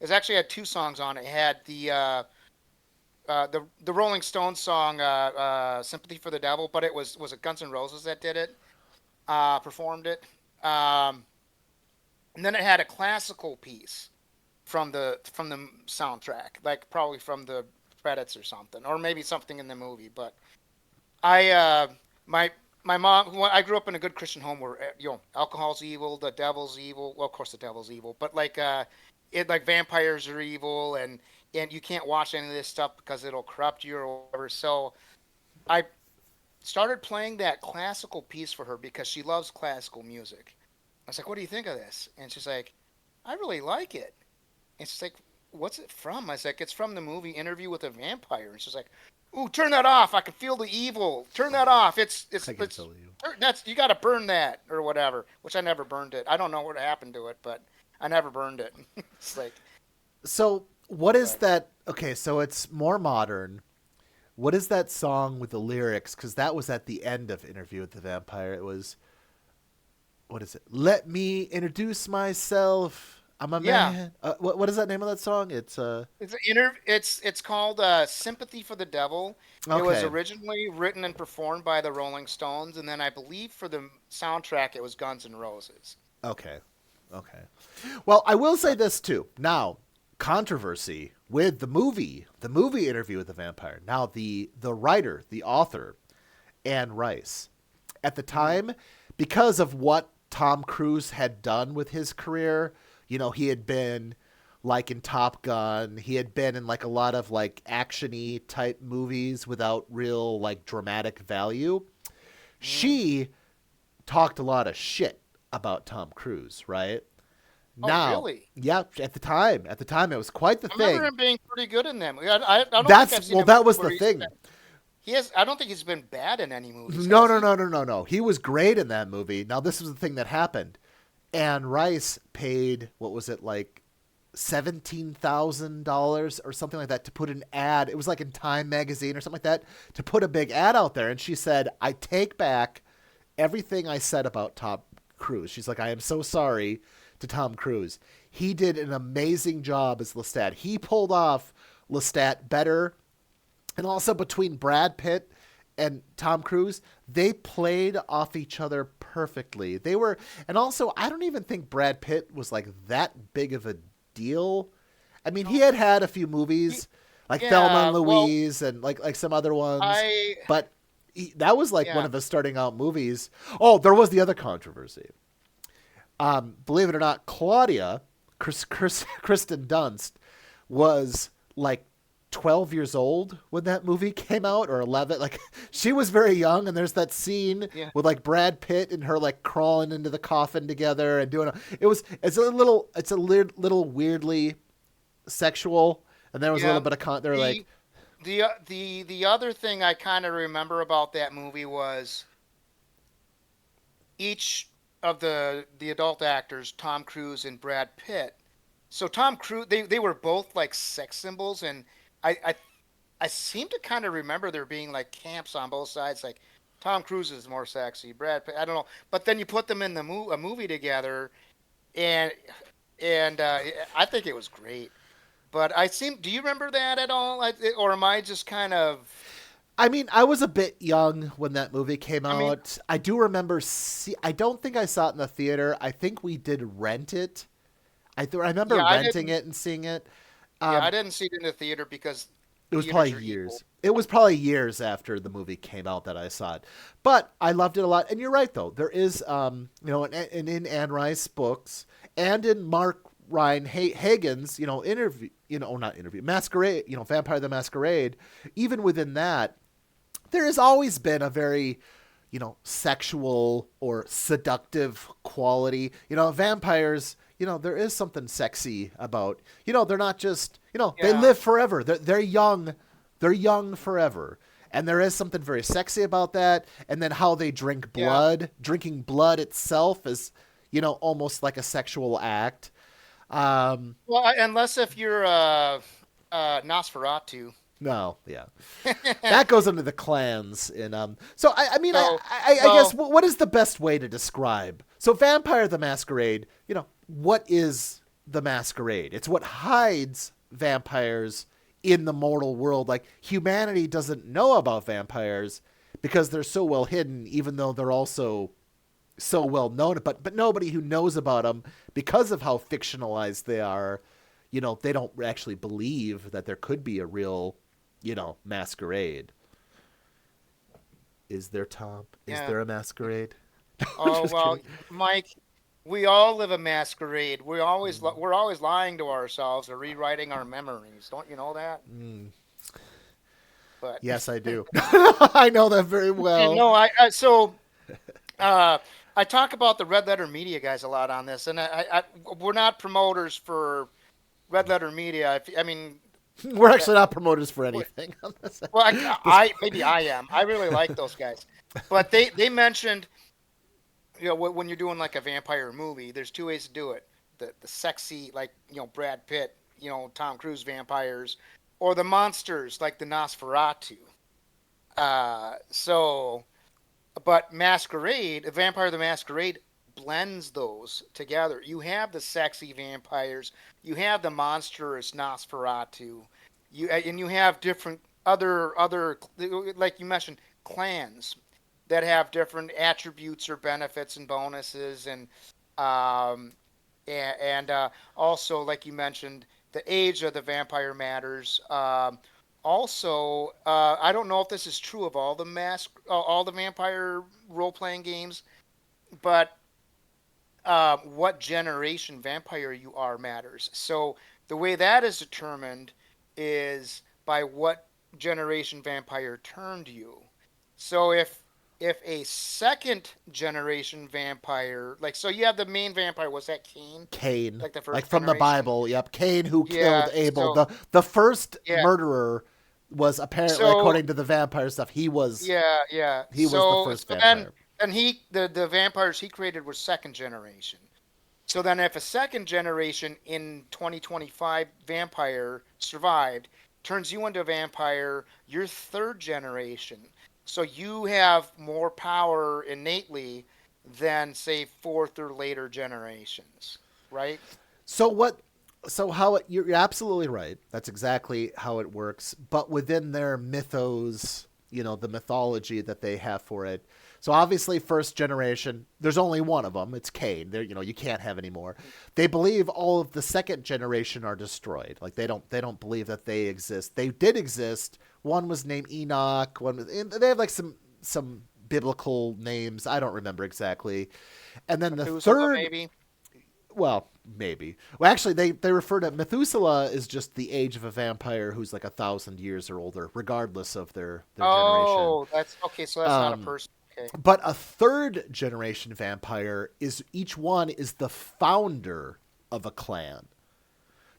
Speaker 2: It actually had two songs on it. It had the Rolling Stones song "Sympathy for the Devil," but it was it Guns N' Roses that did it, performed it, um, and then it had a classical piece from the soundtrack, like probably from the credits or something, or maybe something in the movie. But I my my mom. Well, I grew up in a good Christian home where alcohol's evil, the devil's evil. Well, of course the devil's evil, but like it like vampires are evil, and you can't watch any of this stuff because it'll corrupt you or whatever. So I started playing that classical piece for her because she loves classical music. I was like, "What do you think of this?" And she's like, "I really like it." And she's like, "What's it from?" I was like, "It's from the movie Interview with a Vampire." And she's like, "Ooh, turn that off! I can feel the evil. Turn that off.
Speaker 1: I can feel you.
Speaker 2: That's you got to burn that or whatever." Which I never burned it. I don't know what happened to it, but I never burned it. It's like,
Speaker 1: So, what is
Speaker 2: but
Speaker 1: that? Okay, so it's more modern. What is that song with the lyrics? Because that was at the end of Interview with the Vampire. It was what is it? Let me introduce myself. I'm a
Speaker 2: Yeah,
Speaker 1: man. What is that name of that song? It's
Speaker 2: it's called "Sympathy for the Devil." It was
Speaker 1: okay.
Speaker 2: originally written and performed by the Rolling Stones, and then I believe for the soundtrack it was Guns N' Roses.
Speaker 1: Okay. Okay. Well, I will say
Speaker 2: But
Speaker 1: this too. Now, controversy with the movie Interview with the Vampire. Now, the writer, the author, Anne Rice, at the
Speaker 2: mhm,
Speaker 1: time, because of what Tom Cruise had done with his career, he had been like in Top Gun, he had been in like a lot of like actiony type movies without real like dramatic value.
Speaker 2: mhm.
Speaker 1: She talked a lot of shit about Tom Cruise, right?
Speaker 2: Oh,
Speaker 1: Now,
Speaker 2: really?
Speaker 1: yeah, at the time, it was quite the
Speaker 2: I remember
Speaker 1: thing.
Speaker 2: him being pretty good in them. I don't think
Speaker 1: That's
Speaker 2: I've seen
Speaker 1: well,
Speaker 2: a
Speaker 1: that
Speaker 2: movie
Speaker 1: was
Speaker 2: where
Speaker 1: the
Speaker 2: he's
Speaker 1: thing.
Speaker 2: he has. I don't think he's been bad in any movies,
Speaker 1: No,
Speaker 2: has
Speaker 1: no,
Speaker 2: he?
Speaker 1: no, no, no, no. He was great in that movie. Now, this was the thing that happened. Anne Rice paid what was it like $17,000 or something like that to put an ad. It was like in Time magazine or something like that to put a big ad out there. And she said, "I take back everything I said about Tom Cruise." She's like, "I am so sorry to Tom Cruise. He did an amazing job as Lestat. He pulled off Lestat better." And also between Brad Pitt and Tom Cruise, they played off each other perfectly. They were, and also I don't even think Brad Pitt was like that big of a deal. I mean, he
Speaker 2: No.
Speaker 1: had a few
Speaker 2: He,
Speaker 1: movies like Thelma and
Speaker 2: yeah. Well,
Speaker 1: Louise and like some other ones,
Speaker 2: I
Speaker 1: but that was like one
Speaker 2: yeah.
Speaker 1: of his starting out movies. Oh, there was the other controversy. Believe it or not, Claudia, Kristen Dunst, was like 12 years old when that movie came out, or 11. Like, she was very young, and there's that scene
Speaker 2: Yeah.
Speaker 1: with like Brad Pitt and her like crawling into the coffin together and doing it's a little weirdly sexual, and there was a little
Speaker 2: Yeah.
Speaker 1: bit of they're like,
Speaker 2: The the other thing I kind of remember about that movie was each of the adult actors, Tom Cruise and Brad Pitt. So Tom Cruise, they were both like sex symbols, and I I, I seem to kind of remember there being like camps on both sides. Like Tom Cruise is more sexy, Brad Pitt, I don't know. But then you put them in a movie together, and and I think it was great. But I seem, do you remember that at all? Or am I just kind of?
Speaker 1: I mean, I was a bit young when that movie came
Speaker 2: I mean,
Speaker 1: out. I do remember I don't think I saw it in the theater. I think we did rent it. I remember
Speaker 2: yeah, I
Speaker 1: renting
Speaker 2: didn't.
Speaker 1: it and seeing it.
Speaker 2: Yeah, I
Speaker 1: Um,
Speaker 2: didn't see it in the theater because
Speaker 1: it was probably
Speaker 2: theaters are evil.
Speaker 1: years. It was probably years after the movie came out that I saw it. But I loved it a lot. And you're right, though. There is, in Anne Rice books and in Mark Ryan Hagen's, interview, not interview, Masquerade, Vampire the Masquerade, even within that, there has always been a very, sexual or seductive quality. Vampires, there is something sexy about, they're not just, they
Speaker 2: Yeah,
Speaker 1: live forever. They're young. They're young forever. And there is something very sexy about that. And then how they drink
Speaker 2: yeah.
Speaker 1: blood. Drinking blood itself is, almost like a sexual act. Um,
Speaker 2: Well, unless if you're Nosferatu.
Speaker 1: no, yeah. That goes into the clans in so I mean
Speaker 2: So,
Speaker 1: I guess
Speaker 2: well,
Speaker 1: what is the best way to describe so Vampire the Masquerade, what is the masquerade? It's what hides vampires in the mortal world. Like, humanity doesn't know about vampires because they're so well hidden, even though they're also so well known, but nobody who knows about them, because of how fictionalized they are, they don't actually believe that there could be a real, masquerade. Is there, Tom? Is
Speaker 2: yeah.
Speaker 1: there a masquerade? I'm
Speaker 2: Oh
Speaker 1: just
Speaker 2: well,
Speaker 1: kidding.
Speaker 2: Mike, we all live a masquerade.
Speaker 1: Mm.
Speaker 2: We're always lying to ourselves or rewriting our memories. Don't you know that?
Speaker 1: Mm.
Speaker 2: But
Speaker 1: Yes, I do. I know that very
Speaker 2: and
Speaker 1: well.
Speaker 2: no, uh, I talk about the Red Letter Media guys a lot on this, and we're not promoters for Red Letter Media. I mean,
Speaker 1: We're
Speaker 2: that,
Speaker 1: actually not promoters for
Speaker 2: well,
Speaker 1: anything on this. This
Speaker 2: I maybe I am. I really like those guys, but they mentioned, when you're doing like a vampire movie, there's two ways to do it: the sexy, like Brad Pitt, Tom Cruise vampires, or the monsters like the Nosferatu. So, but Masquerade, Vampire the Masquerade, blends those together. You have the sexy vampires, you have the monstrous Nosferatu, and you have different other like you mentioned clans that have different attributes or benefits and bonuses um and also like you mentioned the age of the vampire matters. Also, I don't know if this is true of all the vampire role playing games, but what generation vampire you are matters. So the way that is determined is by what generation vampire turned you. So if a second generation vampire, like so you have the main vampire, was that Cain?
Speaker 1: Cain,
Speaker 2: Like the
Speaker 1: like
Speaker 2: first
Speaker 1: from the
Speaker 2: generation?
Speaker 1: Bible. Yep, Cain who
Speaker 2: Yeah.
Speaker 1: killed Abel.
Speaker 2: So
Speaker 1: The first
Speaker 2: yeah.
Speaker 1: murderer was apparently,
Speaker 2: So
Speaker 1: according to the vampire stuff,
Speaker 2: yeah.
Speaker 1: he was the first
Speaker 2: So then
Speaker 1: vampire.
Speaker 2: the vampires he created were second generation. So then, if a second generation in 2025 vampire survived, turns you into a vampire, you're third generation. So you have more power innately than, say, fourth or later generations, right?
Speaker 1: So what? So how it? You're absolutely right. That's exactly how it works. But within their mythos, the mythology that they have for it. So obviously, first generation. There's only one of them. It's Cain. There, you can't have any more. They believe all of the second generation are destroyed. Like they don't believe that they exist. They did exist. One was named Enoch. They have like some biblical names. I don't remember exactly. And then the
Speaker 2: Methuselah,
Speaker 1: third,
Speaker 2: maybe.
Speaker 1: well, maybe. Well, actually, they refer to Methuselah is just the age of a vampire who's like 1,000 years or older, regardless of their generation.
Speaker 2: Oh, that's okay. So that's not a
Speaker 1: Um,
Speaker 2: person. Okay.
Speaker 1: but a third generation vampire is each one is the founder of a clan.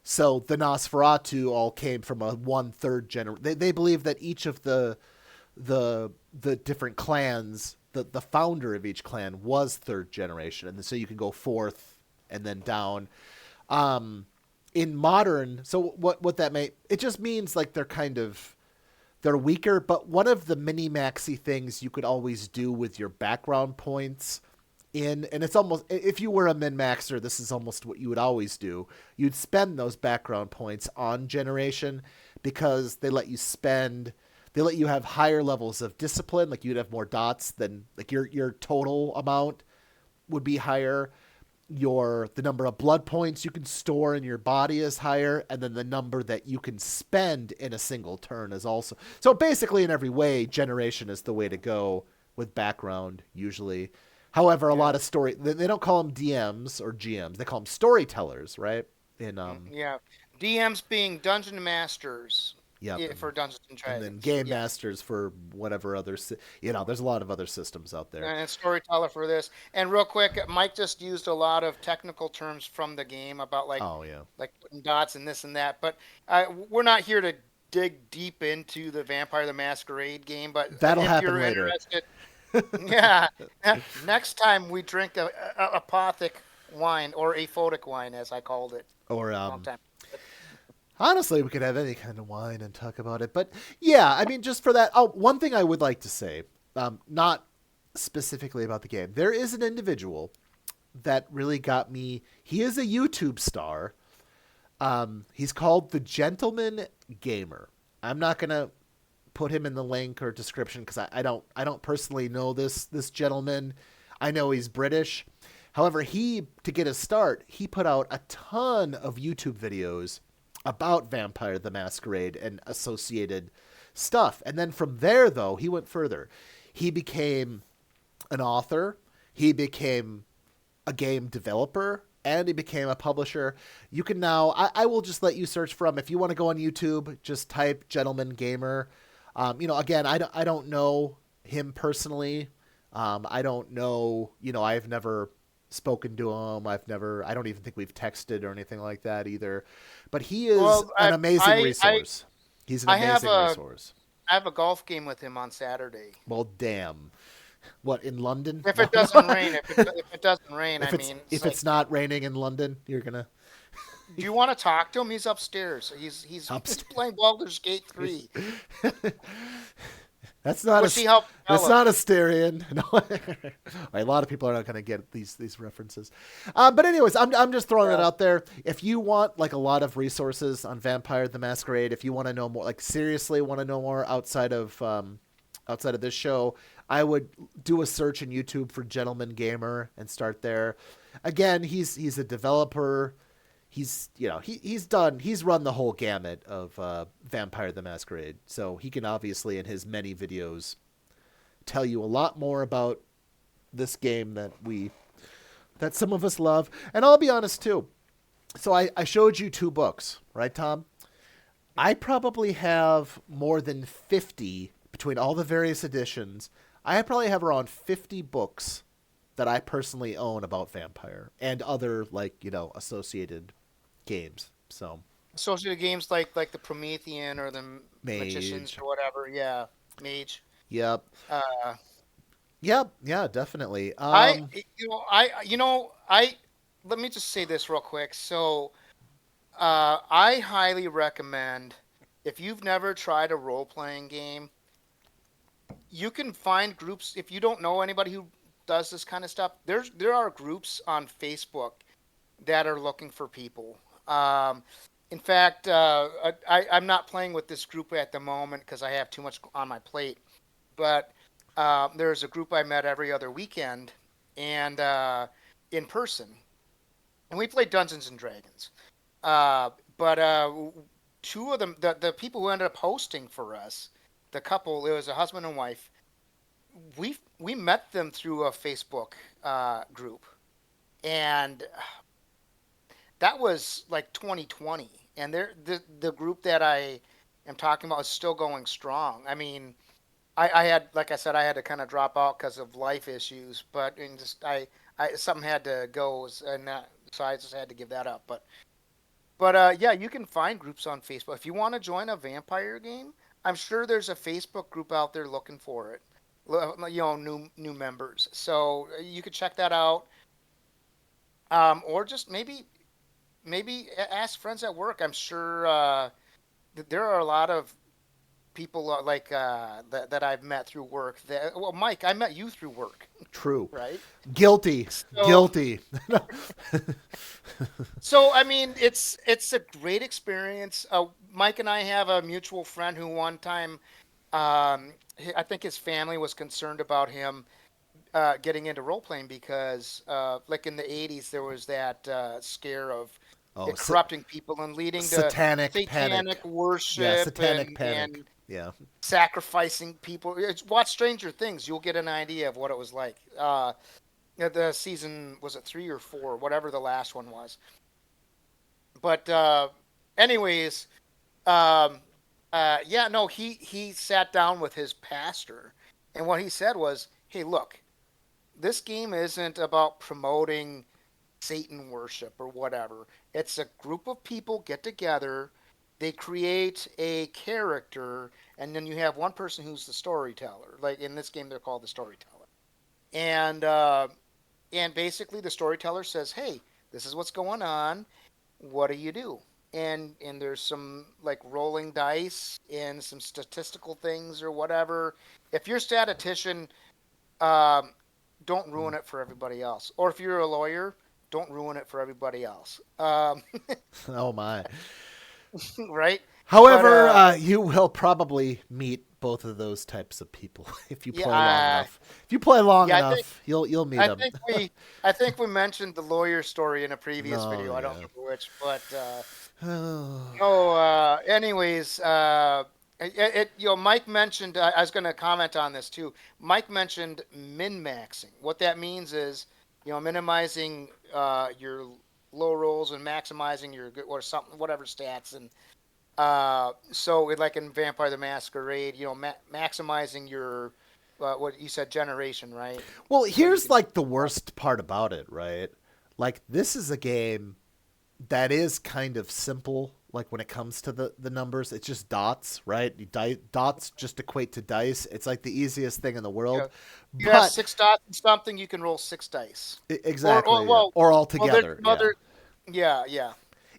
Speaker 1: So the Nosferatu all came from a one third generation. They believe that each of the different clans, the founder of each clan was third generation, and so you can go fourth and then down. Um, in modern, so what that may it just means like they're weaker. But one of the mini maxi things you could always do with your background points and it's almost, if you were a min maxer, this is almost what you would always do. You'd spend those background points on generation because they let you have higher levels of discipline. Like you'd have more dots than like your total amount would be higher. The number of blood points you can store in your body is higher, and then the number that you can spend in a single turn is also. So basically, in every way, generation is the way to go with background usually. However, a
Speaker 2: Yeah.
Speaker 1: lot of they don't call them DMs or GMs. They call them storytellers, right? In
Speaker 2: Yeah. DMs being dungeon masters,
Speaker 1: Yep,
Speaker 2: for Dungeons and
Speaker 1: and then
Speaker 2: Dragons.
Speaker 1: game
Speaker 2: Yeah.
Speaker 1: masters for whatever other there's a lot of other systems out there.
Speaker 2: And storyteller for this. And real quick, Mike just used a lot of technical terms from the game about
Speaker 1: Oh yeah.
Speaker 2: like putting dots and this and that. But we're not here to dig deep into the Vampire the Masquerade game. But
Speaker 1: That'll
Speaker 2: if
Speaker 1: happen
Speaker 2: you're
Speaker 1: later.
Speaker 2: interested, yeah, next time we drink a Apothic wine or aphotic wine, as I called it
Speaker 1: Or
Speaker 2: a long time.
Speaker 1: honestly, we could have any kind of wine and talk about it. But yeah, I mean, just for that. Oh, one thing I would like to say, not specifically about the game. There is an individual that really got me. He is a YouTube star. He's called the Gentleman Gamer. I'm not gonna put him in the link or description because I don't personally know this gentleman. I know he's British. However, to get his start, he put out a ton of YouTube videos about Vampire the Masquerade and associated stuff. And then from there, though, he went further. He became an author. He became a game developer, and he became a publisher. You can now, I will just let you search for him. If you want to go on YouTube, just type Gentleman Gamer. Again, I don't know him personally. I don't know, I've never spoken to him. I don't even think we've texted or anything like that either. But he is
Speaker 2: Well,
Speaker 1: an amazing resource. He's an
Speaker 2: I have
Speaker 1: amazing resource.
Speaker 2: I have a golf game with him on Saturday.
Speaker 1: Well, damn. What, in London?
Speaker 2: If
Speaker 1: No.
Speaker 2: it doesn't rain, if it doesn't rain,
Speaker 1: if
Speaker 2: I
Speaker 1: it's
Speaker 2: mean,
Speaker 1: if
Speaker 2: it's like,
Speaker 1: it's not raining in London, you're gonna
Speaker 2: do you want to talk to him? He's upstairs. He's
Speaker 1: upstairs.
Speaker 2: playing Baldur's Gate 3.
Speaker 1: That's not
Speaker 2: We'll
Speaker 1: a
Speaker 2: see how it
Speaker 1: that's
Speaker 2: develops.
Speaker 1: not a Styrian. No. A lot of people are not going to get these references. But anyways, I'm just throwing it
Speaker 2: Yeah.
Speaker 1: out there. If you want like a lot of resources on Vampire the Masquerade, if you want to know more, like seriously want to know more outside of this show, I would do a search in YouTube for Gentleman Gamer and start there. Again, he's a developer. He's run the whole gamut of Vampire the Masquerade, so he can obviously in his many videos tell you a lot more about this game that some of us love. And I'll be honest too. So I showed you two books, right, Tom? I probably have more than 50 between all the various editions. I probably have around 50 books that I personally own about Vampire and other associated games. So
Speaker 2: Associated games like the Promethean or the Magicians
Speaker 1: Mage.
Speaker 2: or whatever. Yeah, Mage.
Speaker 1: Yep.
Speaker 2: Uh,
Speaker 1: Yep. Yeah, definitely.
Speaker 2: I you know I let me just say this real quick. So I highly recommend if you've never tried a role playing game, you can find groups if you don't know anybody who does this kind of stuff. There are groups on Facebook that are looking for people. In fact, I'm not playing with this group at the moment because I have too much on my plate. But there's a group I met every other weekend and in person, and we played Dungeons and Dragons. But two of them, the people who ended up hosting for us, the couple, it was a husband and wife. We met them through a Facebook group, and that was like 2020, and the group that I am talking about is still going strong. I mean, I had, like I said, I had to kind of drop out because of life issues, but and just something had to go, and so I just had to give that up. But yeah, you can find groups on Facebook if you want to join a vampire game. I'm sure there's a Facebook group out there looking for it. New members. So you could check that out, or just maybe ask friends at work. I'm sure there are a lot of people that I've met through work. Well, Mike, I met you through work,
Speaker 1: True.
Speaker 2: right?
Speaker 1: Guilty.
Speaker 2: So
Speaker 1: Guilty.
Speaker 2: so I mean, it's a great experience. Mike and I have a mutual friend who one time, I think his family was concerned about him getting into role playing because, like in the '80s, there was that scare of
Speaker 1: Oh,
Speaker 2: it corrupting people and leading to
Speaker 1: satanic panic.
Speaker 2: satanic
Speaker 1: Yeah,
Speaker 2: worship
Speaker 1: satanic panic.
Speaker 2: and
Speaker 1: Yeah.
Speaker 2: sacrificing people. Watch Stranger Things; you'll get an idea of what it was like. The season was it 3 or 4, whatever the last one was. But anyways, um, yeah, no, he sat down with his pastor, and what he said was, "Hey, look, this game isn't about promoting Satan worship or whatever. It's a group of people get together, they create a character, and then you have one person who's the storyteller. Like in this game, they're called the storyteller, and basically the storyteller says, "Hey, this is what's going on. What do you do?" And there's some like rolling dice and some statistical things or whatever. If you're a statistician, um, don't ruin it for everybody else. Or if you're a lawyer, don't ruin it for everybody else.
Speaker 1: Oh my.
Speaker 2: Right? But
Speaker 1: However, you will probably meet both of those types of people if you
Speaker 2: yeah,
Speaker 1: play long enough. If you play long
Speaker 2: yeah, I think
Speaker 1: enough, you'll meet
Speaker 2: I
Speaker 1: them.
Speaker 2: think we I think we mentioned the lawyer story in a previous
Speaker 1: No,
Speaker 2: video. I don't
Speaker 1: yeah.
Speaker 2: remember which, but
Speaker 1: Oh,
Speaker 2: oh, anyways, Mike mentioned. I was going to comment on this too. Mike mentioned min maxing. What that means is, minimizing your low rolls and maximizing your good or something, whatever stats. And like in Vampire the Masquerade, maximizing your what you said generation, right?
Speaker 1: well,
Speaker 2: So you
Speaker 1: here's
Speaker 2: can.
Speaker 1: like the worst part about it, right? Like this is a game that is kind of simple. Like when it comes to the numbers, it's just dots, right? Dots just equate to dice. It's like the easiest thing in the
Speaker 2: Yeah.
Speaker 1: world.
Speaker 2: You have
Speaker 1: But
Speaker 2: 6 dots and something, you can roll 6 dice. Or
Speaker 1: exactly, yeah.
Speaker 2: well,
Speaker 1: Or all
Speaker 2: there's
Speaker 1: together,
Speaker 2: some
Speaker 1: yeah.
Speaker 2: other. Yeah, yeah.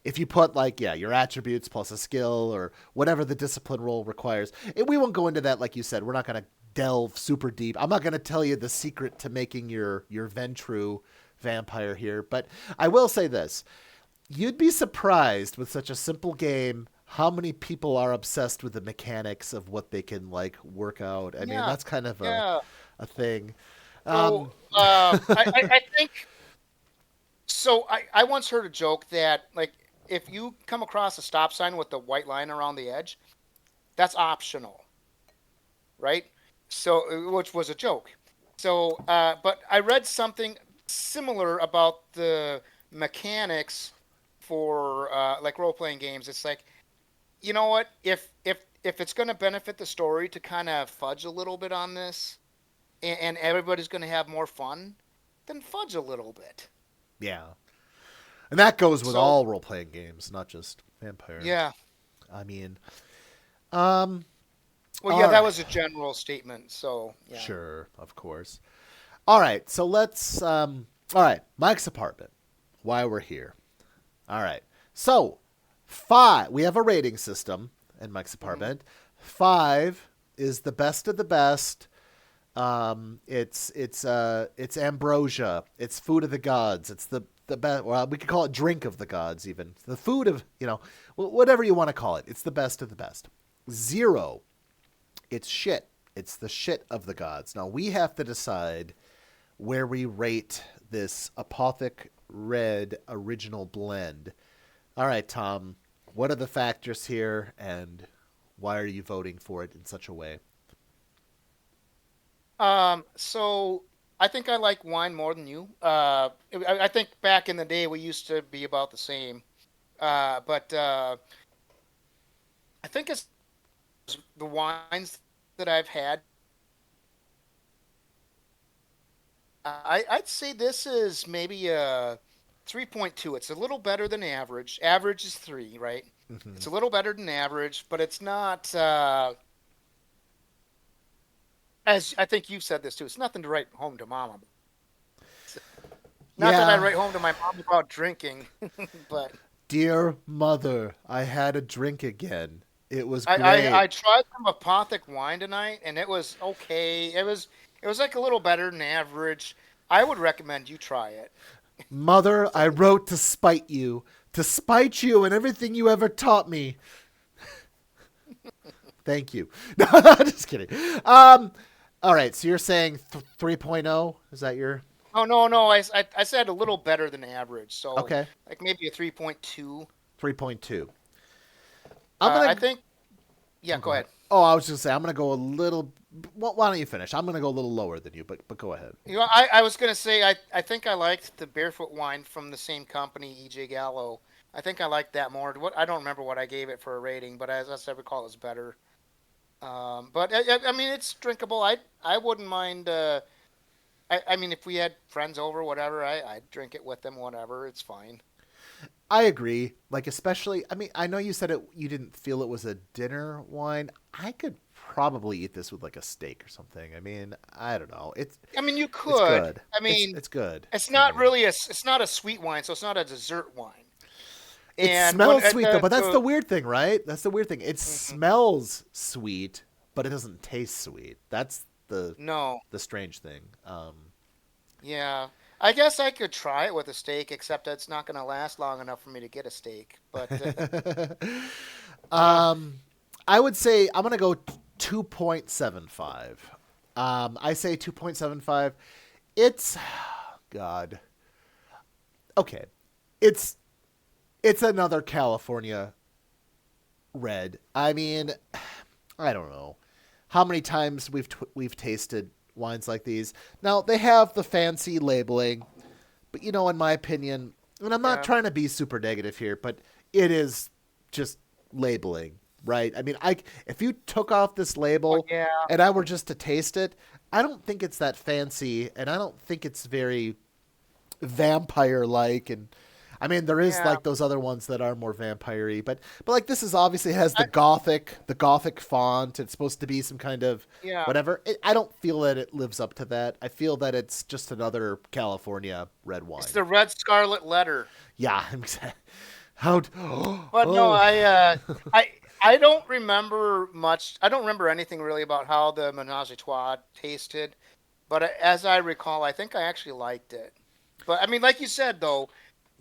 Speaker 1: if you put like, yeah, your attributes plus a skill or whatever the discipline roll requires, we won't go into that. Like you said, we're not going to delve super deep. I'm not going to tell you the secret to making your Ventru vampire here, but I will say this. You'd be surprised with such a simple game how many people are obsessed with the mechanics of what they can like work out. I mean,
Speaker 2: Yeah,
Speaker 1: that's kind of
Speaker 2: yeah.
Speaker 1: a thing.
Speaker 2: So
Speaker 1: Um,
Speaker 2: I think so. I once heard a joke that like if you come across a stop sign with the white line around the edge, that's optional, right? So which was a joke. So but I read something similar about the mechanics for like role playing games. It's like you know what if it's going to benefit the story to kind of fudge a little bit on this and everybody's going to have more fun, then fudge a little bit.
Speaker 1: yeah. And that goes with
Speaker 2: So
Speaker 1: all role playing games, not just Vampire.
Speaker 2: yeah,
Speaker 1: I mean, um,
Speaker 2: well yeah,
Speaker 1: all
Speaker 2: that
Speaker 1: right.
Speaker 2: was a general statement. So yeah.
Speaker 1: Sure, of course. All right, so let's. All right, Mike's apartment. Why we're here. All right, so 5. We have a rating system in Mike's
Speaker 2: Hmm.
Speaker 1: apartment. 5 is the best of the best. It's ambrosia. It's food of the gods. It's the best. Well, we could call it drink of the gods. Even the food of whatever you want to call it. It's the best of the best. 0. It's shit. It's the shit of the gods. Now we have to decide where we rate this Apothic Red original blend. All right, Tom. What are the factors here, and why are you voting for it in such a way?
Speaker 2: So I think I like wine more than you. I think back in the day we used to be about the same. But I think it's the wines that I've had. I'd say this is maybe a 3.2. It's a little better than average. Average is 3, right?
Speaker 1: Mm-hmm.
Speaker 2: It's a little better than average, but it's not. As I think you've said this too. It's nothing to write home to mama. Not that I
Speaker 1: Yeah.
Speaker 2: write home to my mom about drinking, but
Speaker 1: Dear mother, I had a drink again. It was great.
Speaker 2: I tried some Apothic wine tonight, and it was okay. It was like a little better than average. I would recommend you try it.
Speaker 1: Mother, I
Speaker 2: So
Speaker 1: wrote to spite you and everything you ever taught me. Thank you. No, just kidding. Um, all right, so you're saying 3.0? Is that your
Speaker 2: oh no no I said a little better than average. So
Speaker 1: okay?
Speaker 2: like maybe a 3.2.
Speaker 1: 3.2. I'm
Speaker 2: I
Speaker 1: gonna.
Speaker 2: think yeah.
Speaker 1: Oh, go
Speaker 2: Go
Speaker 1: ahead.
Speaker 2: ahead.
Speaker 1: Oh, I was just saying I'm gonna go a little. Well, why don't you finish? I'm gonna go a little lower than you, but go ahead.
Speaker 2: You know, I was gonna say I think I liked the Barefoot wine from the same company, EJ Gallo. I think I liked that more. What I don't remember what I gave it for a rating, but as I recall, it was better. But I mean, it's drinkable. I wouldn't mind. I mean, if we had friends over, whatever, I'd drink it with them, whatever. It's fine.
Speaker 1: I agree. Like especially, I mean, I know you said it. You didn't feel it was a dinner wine. I could probably eat this with like a steak or something. I mean, I don't know.
Speaker 2: I mean, you
Speaker 1: It's
Speaker 2: could.
Speaker 1: good.
Speaker 2: I
Speaker 1: It's
Speaker 2: mean,
Speaker 1: it's good.
Speaker 2: it's
Speaker 1: I
Speaker 2: not
Speaker 1: mean,
Speaker 2: really it's not a sweet wine, so it's not a dessert wine.
Speaker 1: it
Speaker 2: And when
Speaker 1: smells sweet though, but that's the
Speaker 2: the
Speaker 1: weird thing, right? That's the weird thing. It
Speaker 2: mhm.
Speaker 1: smells sweet, but it doesn't taste sweet. That's
Speaker 2: No,
Speaker 1: the strange thing.
Speaker 2: yeah, I guess I could try it with a steak, except it's not going to last long enough for me to get a steak. But uh,
Speaker 1: um, I would say I'm gonna go 2.75. I say 2.75. It's God. Okay, it's it's another California red. I mean, I don't know how many times we've tasted wines like these. Now they have the fancy labeling, but in my opinion, and I'm not
Speaker 2: yeah,
Speaker 1: trying to be super negative here, but it is just labeling, right? I mean, I if you took off this
Speaker 2: well,
Speaker 1: label
Speaker 2: yeah,
Speaker 1: and I were just to taste it, I don't think it's that fancy, and I don't think it's very vampire like. And I mean, there is
Speaker 2: yeah.
Speaker 1: like those other ones that are more vampire-y, but like this is obviously has
Speaker 2: I,
Speaker 1: the gothic font. It's supposed to be some kind of
Speaker 2: yeah,
Speaker 1: whatever. I don't feel that it lives up to that. I feel that it's just another California red
Speaker 2: it's
Speaker 1: wine.
Speaker 2: the red scarlet letter.
Speaker 1: Yeah, How?
Speaker 2: But no,
Speaker 1: Oh,
Speaker 2: I don't remember much. I don't remember anything really about how the Menage a Trois tasted. But as I recall, I think I actually liked it. But I mean, like you said, though,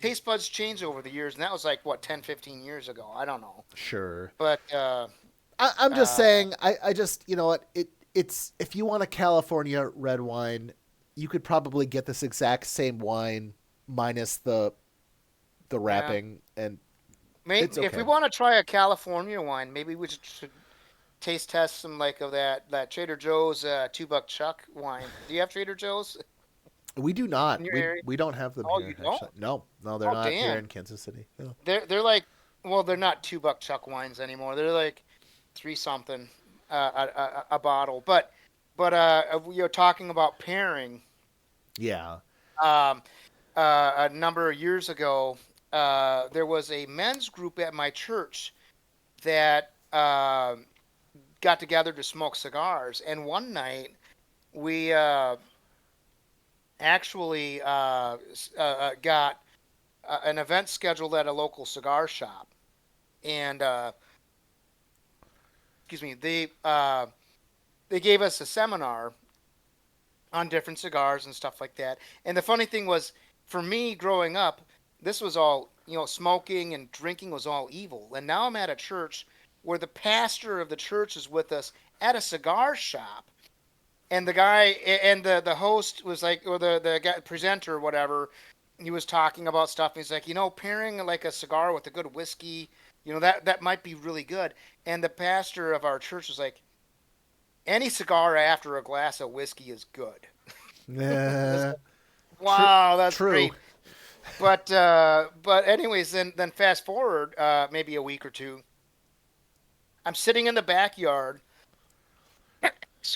Speaker 2: taste buds change over the years, and that was like what 10, 15 years ago. I don't know.
Speaker 1: sure.
Speaker 2: But
Speaker 1: I'm just
Speaker 2: uh,
Speaker 1: saying. I just you know what it's if you want a California red wine, you could probably get this exact same wine minus the
Speaker 2: yeah,
Speaker 1: wrapping, and
Speaker 2: maybe
Speaker 1: it's
Speaker 2: if we
Speaker 1: okay.
Speaker 2: want to try a California wine, maybe we should taste test some like of that Trader Joe's $2 Chuck wine. Do you have Trader Joe's
Speaker 1: We do not.
Speaker 2: in your
Speaker 1: We
Speaker 2: area?
Speaker 1: we don't have them
Speaker 2: Oh, you
Speaker 1: here
Speaker 2: don't?
Speaker 1: actually. No, no, they're
Speaker 2: Oh,
Speaker 1: not here
Speaker 2: damn.
Speaker 1: in Kansas City. No.
Speaker 2: They're like, well, they're not $2 Chuck wines anymore. They're like three something a bottle. But you're talking about pairing.
Speaker 1: Yeah.
Speaker 2: Um, a number of years ago, there was a men's group at my church that got together to smoke cigars, and one night we actually got an event scheduled at a local cigar shop, and excuse me, they gave us a seminar on different cigars and stuff like that. And the funny thing was, for me growing up, this was all, smoking and drinking was all evil. And now I'm at a church where the pastor of the church is with us at a cigar shop. And the guy and the host was like, or the guy, presenter or whatever, he was talking about stuff. And he's like, pairing like a cigar with a good whiskey, that might be really good. And the pastor of our church was like, any cigar after a glass of whiskey is good.
Speaker 1: Yeah. True.
Speaker 2: Wow, that's
Speaker 1: True.
Speaker 2: great. But anyways, then fast forward maybe a week or two. I'm sitting in the backyard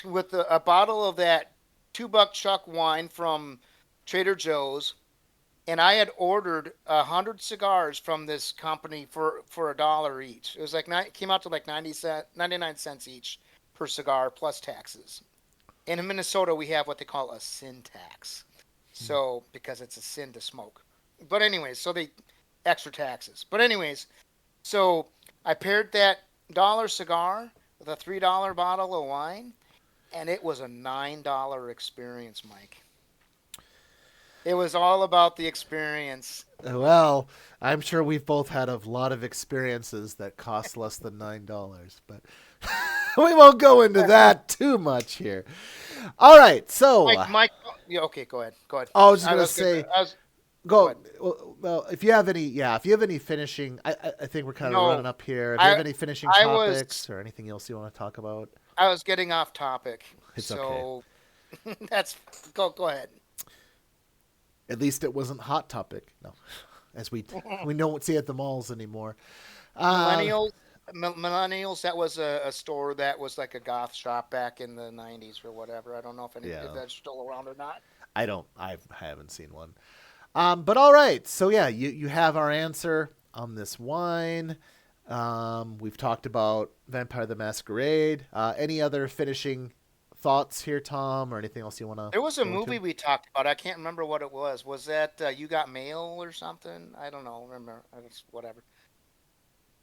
Speaker 2: with a bottle of that $2 Chuck wine from Trader Joe's, and I had ordered 100 cigars from this company for $1 each. It was like came out to like 99 cents each per cigar plus taxes. In Minnesota, we have what they call a sin tax. So, because it's a sin to smoke. But anyways, so they extra taxes. But anyways, so I paired that dollar cigar with a $3 bottle of wine, and it was a $9 experience, Mike. It was all about the experience.
Speaker 1: Well, I'm sure we've both had a lot of experiences that cost less than $9, but we won't go into that too much here. All right, so
Speaker 2: Mike. Yeah, okay, go ahead. Go ahead.
Speaker 1: I was just
Speaker 2: I
Speaker 1: gonna
Speaker 2: was gonna.
Speaker 1: say,
Speaker 2: Go
Speaker 1: go.
Speaker 2: ahead.
Speaker 1: Well, if you have any, yeah, if you have any finishing, I think we're kind of
Speaker 2: No,
Speaker 1: running up here. If you have
Speaker 2: I
Speaker 1: any finishing
Speaker 2: I was
Speaker 1: topics or anything else you want to talk about,
Speaker 2: I was getting off topic.
Speaker 1: it's okay.
Speaker 2: So that's go ahead.
Speaker 1: At least it wasn't hot topic. No, as we don't see at the malls anymore. Uh,
Speaker 2: Millennials, Millennials. That was a store that was like a goth shop back in the '90s or whatever. I don't know if
Speaker 1: yeah,
Speaker 2: that's still around or not.
Speaker 1: I haven't seen one. But all right. So yeah, you have our answer on this wine. We've talked about Vampire the Masquerade. Any other finishing thoughts here, Tom, or anything else you want to
Speaker 2: There was a
Speaker 1: go into?
Speaker 2: movie we talked about. I can't remember what it was. Was that You Got Mail or something? I don't know. Remember? I guess whatever.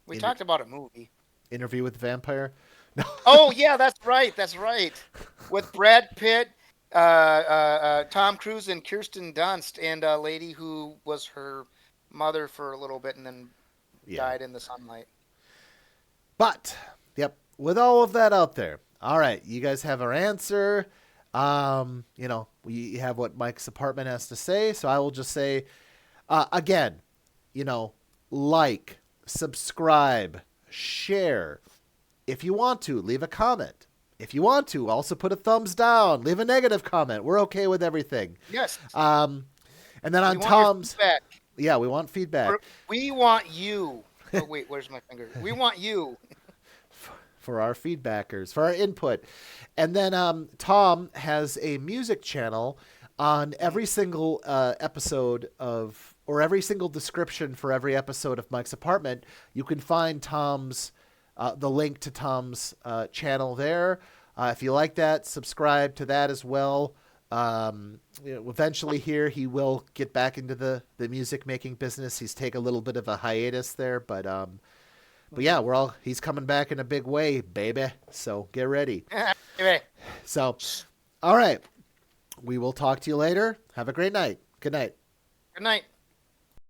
Speaker 2: We
Speaker 1: Inter-
Speaker 2: talked about a movie.
Speaker 1: interview with the Vampire? No.
Speaker 2: Oh yeah, that's right. That's right. With Brad Pitt, Tom Cruise, and Kirsten Dunst, and a lady who was her mother for a little bit and then
Speaker 1: Yeah.
Speaker 2: died in the sunlight.
Speaker 1: But yep, with all of that out there, all right, you guys have our answer. We have what Mike's apartment has to say, so I will just say again, you know, like, subscribe, share. If you want to, leave a comment. If you want to, also put a thumbs down, leave a negative comment. We're okay with everything.
Speaker 2: Yes,
Speaker 1: Um, and then
Speaker 2: we
Speaker 1: on
Speaker 2: want your
Speaker 1: Tom's,
Speaker 2: feedback.
Speaker 1: yeah, we want feedback
Speaker 2: We want you. Oh wait, where's my finger? We want you.
Speaker 1: for our feedbackers, for our input. And then Tom has a music channel on every single episode of, or every single description for every episode of Mike's Apartment. You can find the link to Tom's channel there. If you like that, subscribe to that as well. Eventually here he will get back into the music making business. He's take a little bit of a hiatus there, but yeah, he's coming back in a big way, baby. So get ready.
Speaker 2: Anyway,
Speaker 1: So, all right. We will talk to you later. Have a great night. Good night.
Speaker 2: good night.